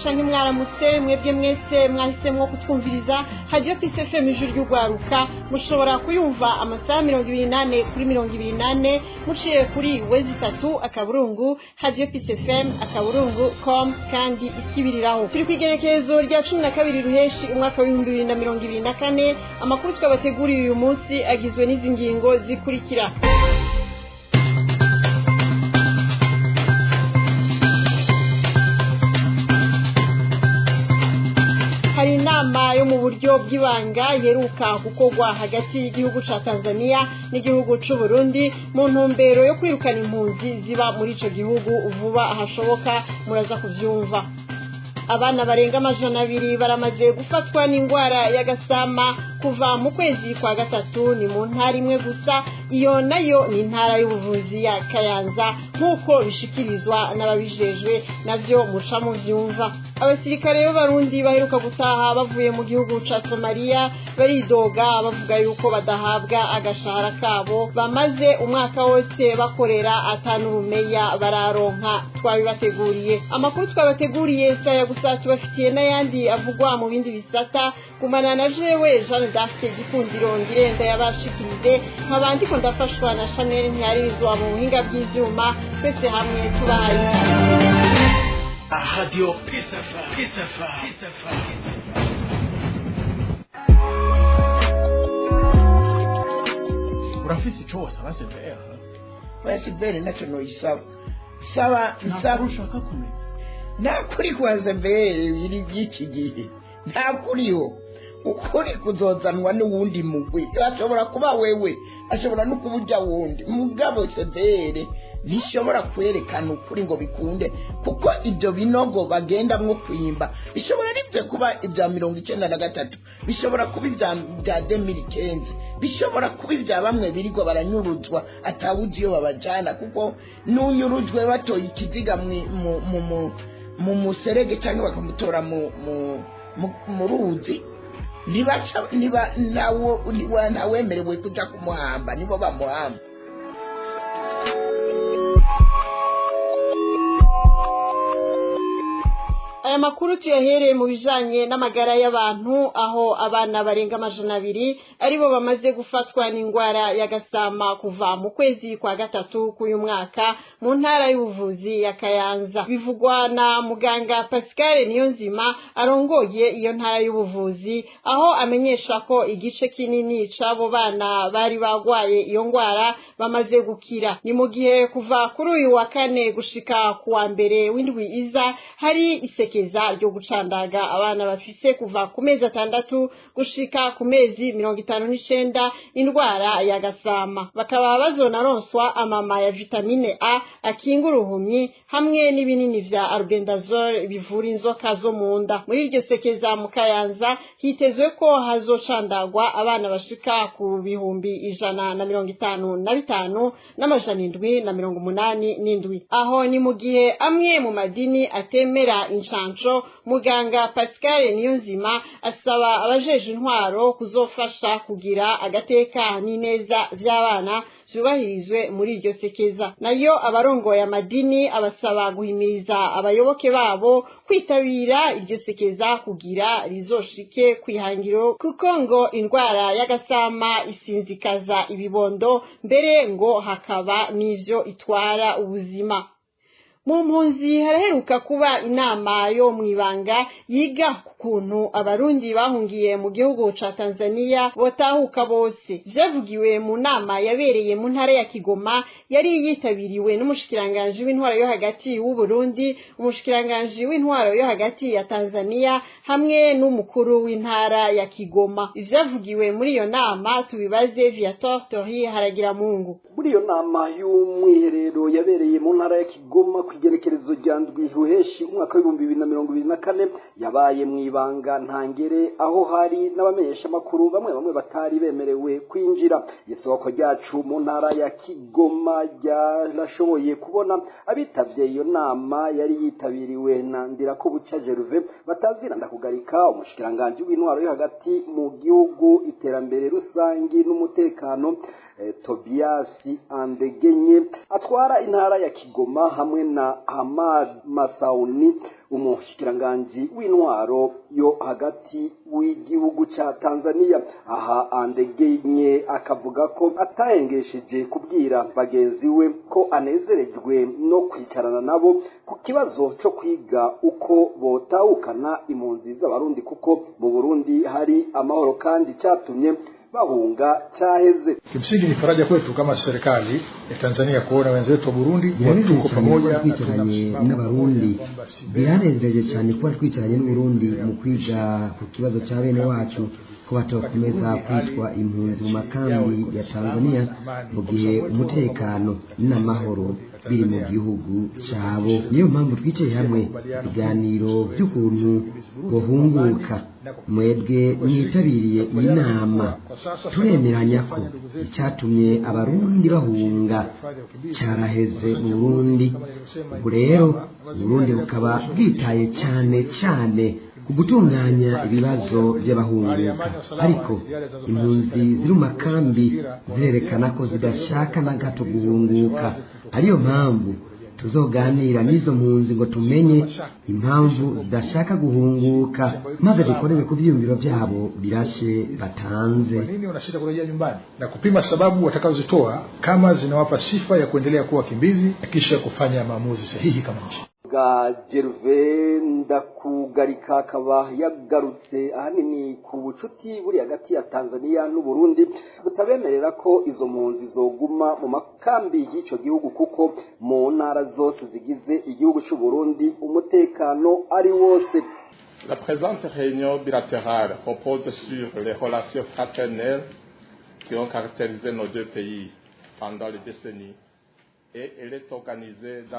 canke mwaramutse mwebwe mwese mwahisemwo kutwumviriza Radio Peace FM ijuru ry'ugwaruka mushobora kuyumva amasaha 28 kuri 28 muciye kuri wezi 3 akaburungu Radio Peace FM akaburungu.com kandi ikibiriraho turi kwigerekezo rya 12 ruheshi umwaka wa 2024 amakuru twabateguriye uyu munsi agizwe n'izi ngingo zikurikira. Hari inama yo mu buryo bw'ibanga yeruka gukorwa hagati y'igihugu ca Tanzania n'igihugu c'u Burundi mu ntumbero yo kwirukana impunzi ziba muri ico gihugu vuba ahashoboka muraza kuvyumva. Abana barenga 200 baramaze gufatwa n'ingwara y'agasama kuva mu kwezi kwa gatatu ni mu ntara imwe gusa iyo nayo ni intara y'ubuvuzi ya Kayanza nkuko bishikirizwa n'ababijejwe navyo muca mu vyumva. Abasirikare b'Abarundi baheruka gutaha bavuye mu gihugu ca Somalia baridoga bavuga yuko badahabwa agashahara kabo bamaze umwaka wose bakorera atanurumeya bararonka. Twabibateguriye amakuru twabateguriye saya gusa tubafitiye n'ayandi avugwa mu bindi bisata kumana na jewe Jean d'Arc Gikundiro ngirenda yabashikirize nkabandi ko ndafashwa na Chanel Nyarizwa mu buhinga bw'ivyuma twese hamwe tubaye Radio Peace FM. Urafise ico wasaba Severa? Wa Severa naco no isaba. Saba ushaka kumenya. Nakuri kwa Severa biri by'iki gihe. Nakuriho. Ukuri kuzozanwa n'uwundi mugwi. Ashobora kuba wewe, ashobora no kuburya wundi. Mugabo Severa bishobora kwerekana ukuri ngo bikunde kuko ibyo binogo bagenda mwo kwimba bishobora nivyo kuba ibya 93 bishobora kuba ibya 2015 bishobora kuba ibya bamwe birigo baranyuruzwa atawuzi yo babajana kuko nunyurujwe batoye ikiziga mu muserege cyangwa bakamutora mu ruzi niba nawemerewe kuja kumuhamba nibo bamuhamba. Aya makuru tuyahereye mu bijanye n'amagara y'abantu aho abana barenga 200 aribo bamaze gufatwa n'ingwara y'agasama kuva mu kwezi kwa gatatu k'uyu mwaka mu ntara y'ubuvuzi ya Kayanza. Bivugwa na muganga Pascal Niyonzima arongoye iyo ntara y'ubuvuzi aho amenyesha ko igice kinini c'abo bana bari bagwaye iyo ngwara bamaze gukira. Ni mu gihe kuva kuri uyu wa kane gushika kuwa mbere w'indwi iza hari isekeza ryo gucandaga abana bafise kuva ku mezi 6 gushika ku mezi 59 indwara ya gasama. Bakaba bazonaronswa amama ya vitamine A akinga uruhumyi hamwe n'ibinini vya albendazole bivura inzoka zo mu nda. Muri iryo sekeza mu Kayanza hitezwe ko hazocandagwa abana bashika ku bihumbi 155 n'amajana aho ni mu gihe amwe mu madini atemera inshanco. Muganga Pascal Niyonzima asaba abajeje intwaro kuzofasha kugira agateka n'ineza vy'abana vyubahirizwe muri iryo sekeza. Nayo abarongoye amadini abasaba guhimiriza abayoboke babo kwitabira iryo sekeza kugira rizoshike kwihangiro kuko ngo indwara y'agasama isinzikaza ibibondo mbere ngo hakaba n'ivyo itwara ubuzima. Mu mpunzi haraheruka kuba inama yo mwibanga yiga ku kuntu abarundi bahungiye mu gihugu ca Tanzania botahuka bose. Vyavugiwe mu nama yabereye mu ntara ya Kigoma yari yitabiriwe n'umushikiranganje w'intwaro yo hagati w'u Burundi, umushikiranganje w'intwaro yo hagati ya Tanzania hamwe n'umukuru w'intara ya Kigoma. Vyavugiwe muri iyo nama tubibaze Viator Tori Haragira-Mungu. Muri iyo nama y'umwiherero yabereye mu ntara ya Kigoma kwigerekerezo rya ndwi ruheshi umwaka wa 2024 yabaye mwibanga ntangere aho hari n'abamenyesha makuru bamwe batari bemerewe kwinjira. Isoko ryacu mu ntara ya Kigoma yarashoboye kubona abitavye iyo nama yari yitabiriwe na Ndirakobuca Gervais batazira ndakugarika umushikiranganje w'intwaro yo hagati mu gihugu iterambere rusangi n'umutekano Tobias Andegenye atwara intara ya Kigoma hamwe na na Hamad Masauni umushikiranganji w'intwaro yo hagati w'igihugu ca Tanzania. Aha Andegenye akavuga ko atahengesheje kubwira bagenzi we ko anezerejwe no kwicarana nabo ku kibazo cyo kwiga uko botahukana impunzi z'abarundi kuko mu Burundi hari amahoro kandi cyatumye bahunga chaheze. Kimsingi ni faraja kwetu kama serikali ya Tanzania kuona wenzetu wa Burundi tuko pamoja twicaranye n'abarundi. Biranezereje cyane kuba twicaranye n'Uburundi mu kwiga ku kibazo cya bene wacu ko batokomeza kwitwa impunzi mu makambi ya Tanzania mu gihe umutekano n'amahoro biri mu gihugu cyabo. Niyo mpamvu twicaye hamwe ibiganiro by'ukuntu bohunguka. Mwebwe mwitabiriye iyi nama turemeranya ko icyatumye abarundi bahunga cyaraheze mu Burundi. Ubu rero Burundi bukaba bwitaye cyane ku gutunganya ibibazo by'abahunguka, ariko impunzi ziri mu makambi zirerekana ko zidashaka na gato guhunguka. Ariyo mpamvu tuzoganira n'izo mpunzi ngo tumenye impamvu zidashaka guhunguka, maze dukorere ku byiyumviro byabo birashe batanze. Kwa nini wanasita kurejea nyumbani na kupima sababu watakazozitoa kama zinawapa sifa ya kuendelea kuwa wakimbizi na kisha kufanya maamuzi sahihi kama nchi. Gervais Ndakugarika akaba yagarutse ahanini ku bucuti buri hagati ya Tanzania n'u Burundi butabemerera ko izo mpunzi zoguma mu makambi y'icyo gihugu kuko mu ntara zose zigize igihugu cy'u Burundi umutekano ari wose. La présente réunion bilatérale repose sur les relations fraternelles qui ont caractérisé nos deux pays pendant les décennies.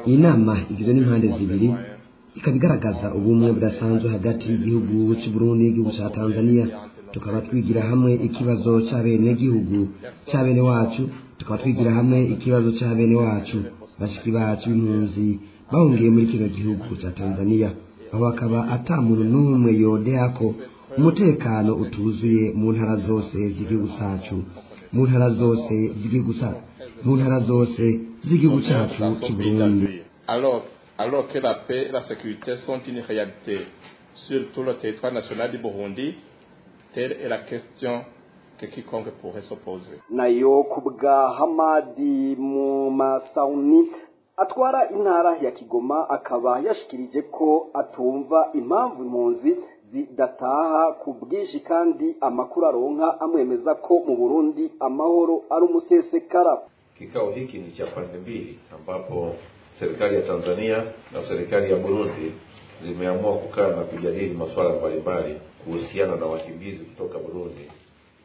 Iyi nama igizwe n'impande zibiri ikaba igaragaza ubumwe budasanzwe hagati y'igihugu cy'u Burundi n'igihugu cya Tanzania. Tukaba twigira hamwe ikibazo cy'abene gihugu cy'abene wacu, tukaba twigira hamwe ikibazo cy'abene wacu bashiki bacu b'impunzi bahungiye muri kino gihugu cya Tanzania, aho akaba ata muntu n'umwe yodea ko umutekano utuzuye mu ntara zose z'igihugu cyacu, mu ntara zose z'igihugu cyacu, mu ntara zose z'igihugu cyacu cy'u Burundi. Alors que la paix et la sécurité sont une réalité sur tout le territoire national du Burundi, telle est la question que quiconque pourrait se poser. Nayo kubwa Hamadi Masauni atwara intara ya Kigoma akaba yashikirije ko atumva impamvu impunzi zidataha ku bwinshi kandi amakuru aronka amwemeza ko mu Burundi amahoro ari umusesekara. Kikao hiki ni cha pande mbili ambapo serikali ya Tanzania na serikali ya Burundi zimeamua kukaa na kujadili masuala mbalimbali kuhusiana na wakimbizi kutoka Burundi.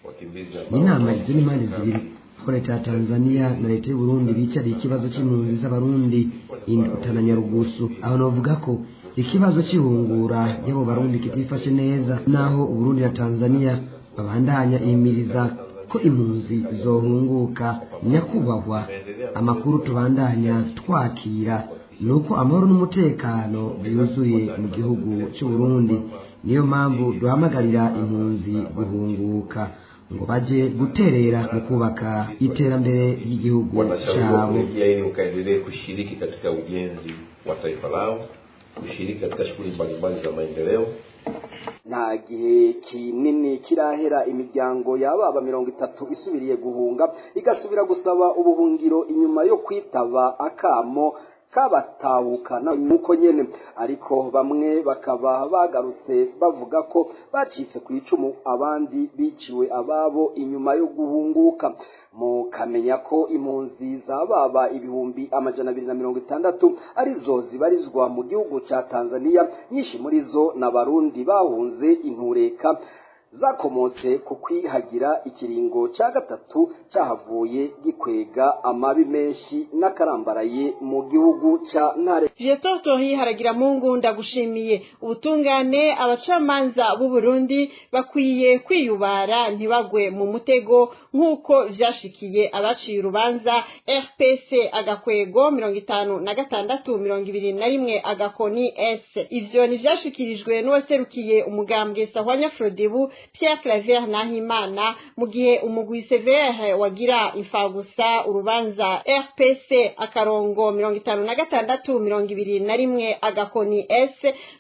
Wakimbizi inama z'imali zibiri ko leta ya Tanzania na leta y'u Burundi bicari ikibazo cy'impunzi z'abarundi indutana Nyarugusu. Aho novuga ko ikibazo cy'ihungura y'abo barundi kitifashe neza, naho u Burundi na Tanzania babandanya imiriza ko impunzi zohunguka. Nyakubahwa, amakuru tubandanya twakira nuko amahoro n'umutekano byuzuye mu gihugu cy'u Burundi. Niyo mpamvu duhamagarira impunzi guhunguka ngo baje guterera mu kubaka iterambere ry'igihugu cyabo. Ili ukaendelee kushiriki katika ujenzi wa taifa lao, kushiriki katika shughuli mbalimbali za maendeleo. Nta gihe kinini kirahera imiryango y'ababa 30 isubiriye guhunga igasubira gusaba ubuhungiro inyuma yo kwitaba akamo kabatahukana nuko nyene, ariko bamwe bakaba bagarutse bavuga ko bacitse ku icumu, abandi biciwe ababo inyuma yo guhunguka. Mukamenya ko impunzi zababa ibihumbi 260 arizo zibarizwa mu gihugu ca Tanzania, nyinshi muri zo n'abarundi bahunze intureka zakomotse ku kwihagira ikiringo cya gatatu cyahavuye gikwega amabi menshi n'akarambaraye mu gihugu ca Ntare. Vietortori haragira mungu ndagushimiye. Ubutungane abacamanza b'u Burundi bakwiye kwiyubara ntibagwe mu mutego nk'uko vyashikiye abaciye urubanza RPC agakwego 56/21 agakoni S. Ivyo ni vyashikirijwe n'uwaserukiye umugambwe Sahwanya Frodebu Pierre Claver Nahimana mu gihe umugwi CVR wagira imfagusa urubanza RPC akarongo 5621 agakoni S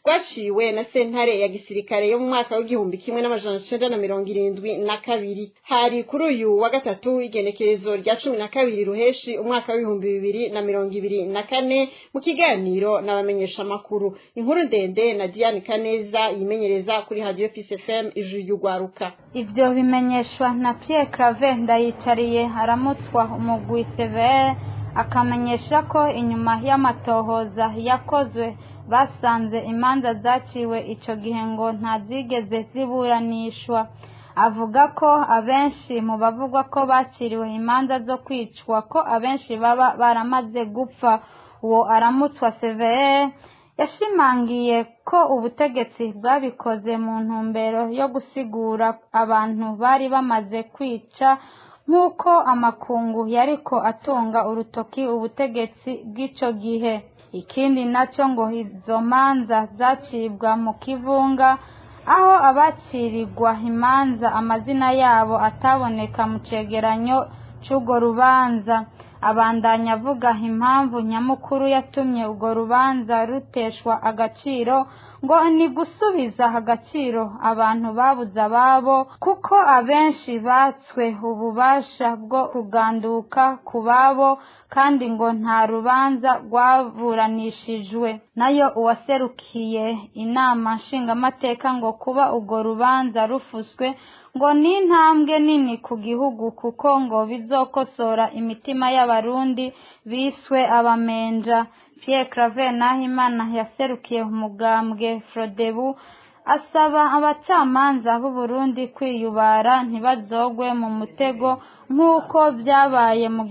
rwaciwe na sentare ya gisirikare yo mu mwaka w'igihumbi kimwe n'amajana 1972 hari kuri uyu wa gatatu igenekerezo rya 12 ruheshi umwaka w'ibihumbi 2024 mu kiganiro n'abamenyesha makuru inkuru ndende na Diane Kaneza yimenyereza kuri Radio Peace FM ijuru y'ugwaruka. Ivyo bimenyeshwa na Pierre Claver Ndayicariye aramutswa umugwi CVR akamenyesha ko inyuma y'amatohoza yakozwe basanze imanza zaciwe ico gihe ngo ntazigeze ziburanishwa. Avuga ko abenshi mu bavugwa ko baciriwe imanza zo kwicwa ko abenshi baba baramaze gupfa. Uwo aramutswa CVR yashimangiye ko ubutegetsi bwabikoze mu ntumbero yo gusigura abantu bari bamaze kwica nk'uko amakungu yariko atunga urutoki ubutegetsi bw'ico gihe. Ikindi nacyo ngo izo manza zacibwa mu kivunga aho abacirirwa imanza amazina yabo ataboneka mu cegeranyo c'urwo rubanza. Abandanya avuga impamvu nyamukuru yatumye urwo rubanza ruteshwa agaciro ngo ni gusubiza agaciro abantu babuze ababo kuko abenshi batswe ububasha bwo kuganduka ku babo kandi ngo nta rubanza rwaburanishijwe. Nayo uwaserukiye inama nshingamateka ngo kuba urwo rubanza rufuswe ngo ni intambwe nini ku gihugu kuko ngo bizokosora imitima y'abarundi biswe abamenja. Pierre Claver Nahimana yaserukiye umugambwe Frodebu asaba abacamanza b'u Burundi kwiyubara ntibazogwe mu mutego nk'uko byabaye mu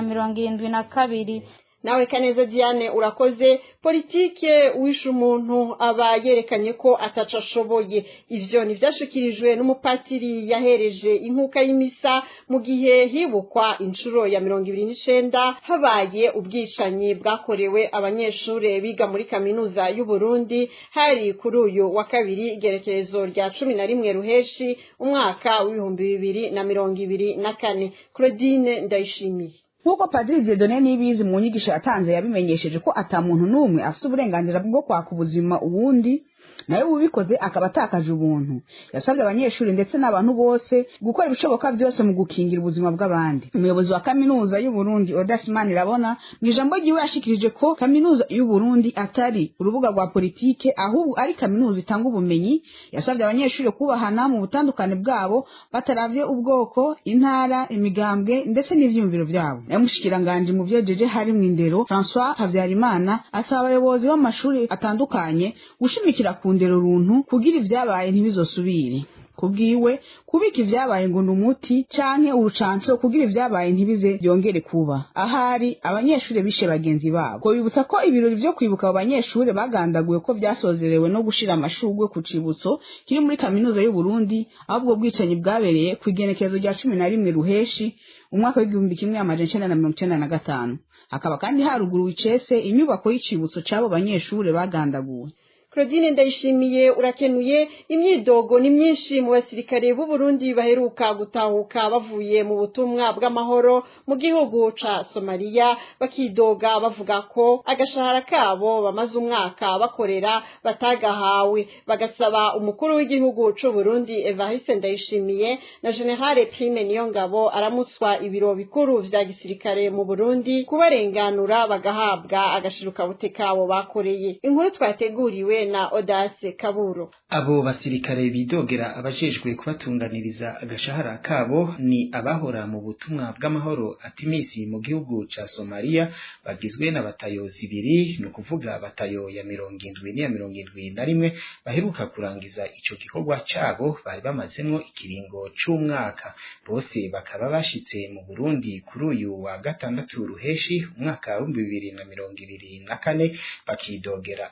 1972. Nawe Kaneza Diane urakoze. Politike wishe umuntu aba yerekanye ko atacashoboye. Ivyo nivyashikirijwe n'umupatiri yahereje inkuka y'imisa mu gihe hibukwa inshuro ya 29 habaye ubwicanyi bwakorewe abanyeshure biga muri kaminuza y'u Burundi hari kuri uyu wa kabiri igerekerezo rya 11 ruheshi umwaka w'ibihumbi 2024. Claudine Ndayishimiye. Nkuko Padiri Dieudonné Niyibizi mu nyigisho yatanze yabimenyesheje ko ata muntu n'umwe afite uburenganzira bwo kwaka ubuzima uwundi nawe ubikoze akaba atakaje ubuntu. Yasabye abanyeshuri ndetse n'abantu bose gukora ibishoboka byose mu gukingira ubuzima bw'abandi. Umuyobozi wa kaminuza y'u Burundi Odasimani Rabona mu ijambo ryiwe yashikirije ko kaminuza y'u Burundi atari urubuga rwa politike ahubwo ari kaminuza itanga ubumenyi. Yasabye abanyeshuri kubahana mu butandukane bwabo bataravye ubwoko, intara, imigambwe ndetse n'ivyumviro byabo. Yamushikiranganje mu vyejeje hari mu indero François Havyarimana asaba abayobozi b'amashuri atandukanye gushimikira ku ndero runtu kugira ivyabaye ntibizosubire. Kubwiwe kubika ivyabaye ngo n'umuti canke urucanco kugira ivyabaye ntibize byongere kuba. Ahari abanyeshuri bishe bagenzi babo. Ko bibutsa ko ibirori vyo kwibuka abo banyeshuri bagandaguye ko vyasozerewe no gushira amashurwe ku cibutso kiri muri kaminuza y'u Burundi ahubwo bwicanyi bwabereye ku igenekerezo rya 11 ruheshi umwaka w'igihumbi kimwe amajana 1995. Hakaba kandi haruguruwe icese inyubako y'icibutso c'abo banyeshuri bagandaguwe. Claudine Ndayishimiye urakenuye. Imyidogo ni myinshi mu basirikare b'u Burundi baheruka gutahuka bavuye mu butumwa bw'amahoro mu gihugu ca Somalia, bakidoga bavuga ko agashahara kabo bamaze umwaka bakorera batagahawe. Bagasaba umukuru w'igihugu c'u Burundi Evariste Ndayishimiye na General Prime Niyongabo aramutswa ibiro bikuru vya gisirikare mu Burundi kubarenganura bagahabwa agashiruka butekabo bakoreye. Inkuru twateguriwe na Odace Kaburo. Abo basirikare bidogera abajejwe kubatunganiriza agashahara kabo ni abahora mu butumwa bw'amahoro atimisi mu gihugu ca Somalia bagizwe na batayo zibiri, no kuvuga batayo ya 70 n'iya 71 baheruka kurangiza ico gikorwa cabo bari bamazemwo ikiringo c'umwaka. Bose bakaba bashitse mu Burundi kuri uyu wa gatandatu ruheshi umwaka wa 2024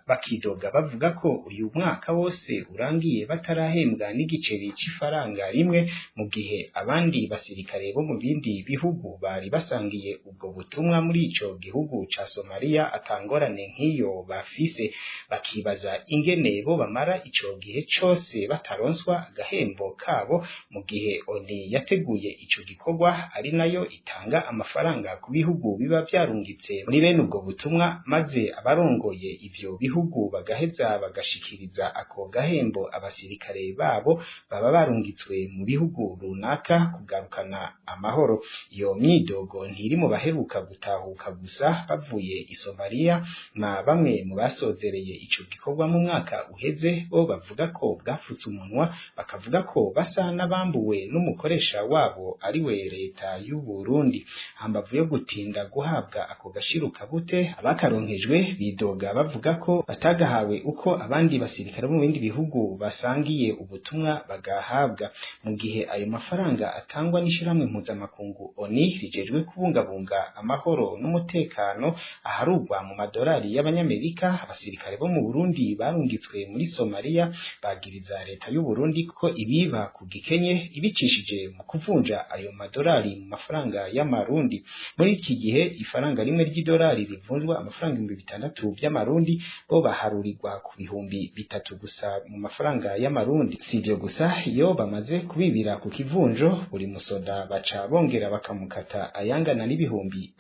bakidoga bavuga ko uyu mwaka wose urangiye batarahembwa n'igiceri c'ifaranga rimwe mu gihe abandi basirikare bo mu bindi bihugu bari basangiye ubwo butumwa muri ico gihugu ca Somalia atangorane nk'iyo bafise bakibaza ingene bo bamara ico gihe cose bataronswa agahembo kabo mu gihe ONU yateguye ico gikorwa ari nayo itanga amafaranga ku bihugu biba vyarungitse muri bene ubwo butumwa maze abarongoye ivyo bihugu bagaheza bagashikiriza ako gahembo abasirikare babo baba barungitswe mu bihugu runaka kugarukana amahoro. Iyo myidogo ntiri mu baheruka gutahuka gusa bavuye i Somalia na bamwe mu basozereye ico gikorwa mu mwaka uheze bo bavuga ko bwafutse umunwa bakavuga ko basa n'abambuwe n'umukoresha wabo ari we leta y'u Burundi. Hambavu yo gutinda guhabwa ako gashiruka bute abakaronkejwe bidoga bavuga ko batagahawe uko abandi basirikare mu bindi bihugu basangiye ubutumwa bagahabwa mu gihe ayo mafaranga atangwa n'ishiramwe mpuzamakungu ONU rijejwe kubungabunga amahoro n'umutekano aharugwa mu madolari y'abanyamerika. Abasirikare bo mu Burundi barungitswe muri Somalia bagiriza leta y'u Burundi ko ibiba ku gikenye ibicishije mu kuvunja ayo madolari mu mafaranga y'amarundi. Muri iki gihe ifaranga rimwe ry'idolari rivunjwa amafaranga 600 by'amarundi bo baharurirwa ku bihumbi 3 gusa mu mafaranga y'amarundi. Sivyo gusa iyo bamaze kubibira ku kivunjo buri musoda baca bongera bakamukata ayangana n'ibihumbi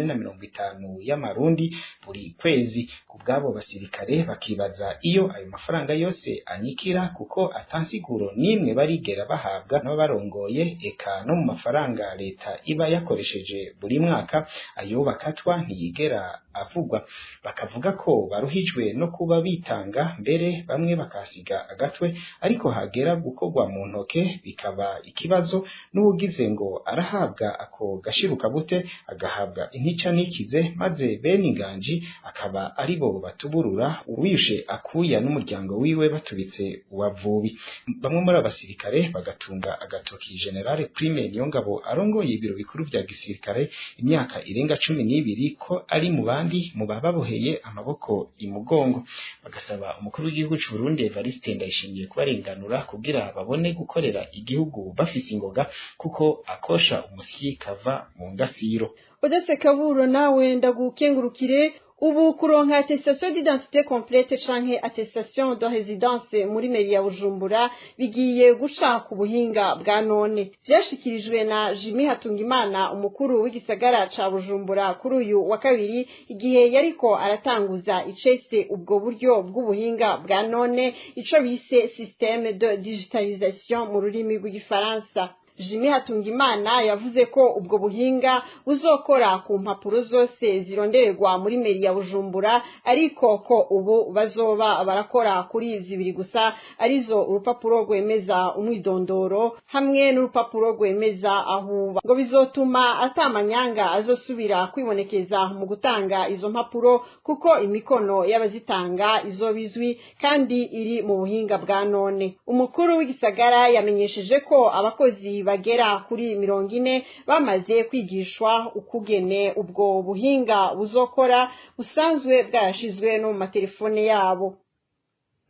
450 y'amarundi buri kwezi. Kubwabo basirikare bakibaza iyo ayo mafaranga yose anyikira kuko atansiguro nimwe barigera bahabwa n'abarongoye eka no mu mafaranga leta iba yakoresheje buri mwaka ayo bakatwa ntiyigera avugwa. Bakavuga ko baruhijwe no kuba bitanga mbere bamwe bakasiga agatwe ariko hagera gukorwa mu ntoke bikaba ikibazo n'ugize ngo arahabwa ako gashiruka bute agahabwa intica nikize maze bene inganji akaba ari bo batuburura uwishe akuya n'umuryango wiwe batubitse uwavubi. Bamwe muri abasirikare bagatunga agatoki General Prime Niyongabo arongoye ibiro bikuru bya gisirikare imyaka irenga 12 ko ari mu bandi mu bababoheye amaboko imugongo. Bagasaba umukuru w'igihugu cy'u Burundi Evariste Ndayishimiye kubarenganura kugira babone gukorera igihugu bafise ingoga kuko akosha umusyi kava mu ngasiro. Odese Kaburo nawe ndagukengurukire. Ubu kuronka attestation d'identité complète canke attestation de résidence muri mairie ya Bujumbura bigiye gushaka ubuhinga bwa none. Vyashikirijwe na Jimmy Hatungimana umukuru w'igisagara ca Bujumbura kuri uyu wa kabiri igihe yariko aratanguza icese ubwo buryo bw'ubuhinga bwa none ico bise système de digitalisation mu rurimi rw'igifaransa. Jimmy Hatungimana yavuze ko ubwo buhinga buzokora ku mpapuro zose zirondererwa muri mairie ya Bujumbura ariko ko ubu bazoba barakora kuri zibiri gusa arizo urupapuro rwemeza umwidondoro hamwe n'urupapuro rwemeza ahuba ngo bizotuma atamanyanga azosubira kwibonekeza mu gutanga izo mpapuro kuko imikono y'abazitanga izo bizwi kandi iri mu buhinga bwa none. Umukuru w'igisagara yamenyesheje ko abakozi bagera kuri 40 bamaze kwigishwa ukugene ubwo buhinga buzokora busanzwe bwarashizwe no mu matelefone yabo.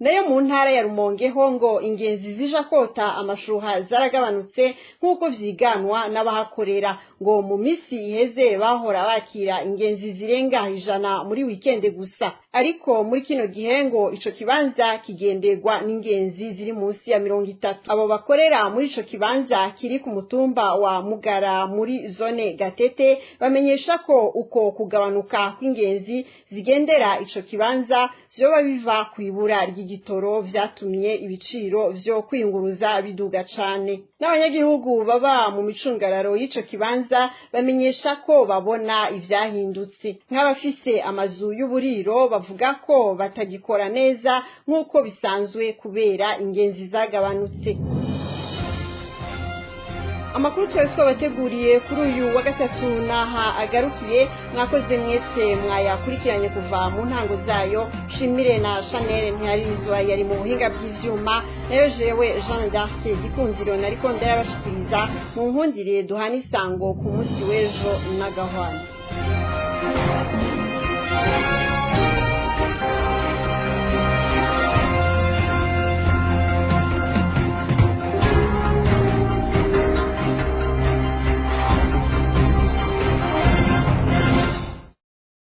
Nayo mu ntara ya Rumonge ho ngo ingenzi zija kota amashuha zaragabanutse nk'uko vyiganwa n'abahakorera ngo mu misi iheze bahora bakira ingenzi zirenga 100 muri weekend gusa ariko muri kino gihe ngo ico kibanza kigenderwa n'ingenzi ziri munsi ya 30. Abo bakorera muri ico kibanza kiri ku mutumba wa Mugara muri zone Gatete bamenyesha ko uko kugabanuka kw'ingenzi zigendera ico kibanza vyoba biva kwibura ry'igitoro vyatumye ibiciro vyo kwiyunguruza biduga cane. N'abanyagihugu baba mu micungararo y'ico kibanza bamenyesha ko babona ivyahindutse. Nk'abafise amazu y'uburiro bavuga ko batagikora neza nk'uko bisanzwe kubera ingenzi zagabanutse. Amakuru twese twabateguriye kuri uyu wa gatatu naha agarukiye. Mwakoze mwese mwayakurikiranye kuva mu ntango zayo. Shimire na Chanel Ntiyarizwa yari mu buhinga bw'ivyuma nayo jewe Jean d'Arc Gikunziro nariko ndayabashikiriza mu nkundire duhana isango ku munsi w'ejo na gahwana.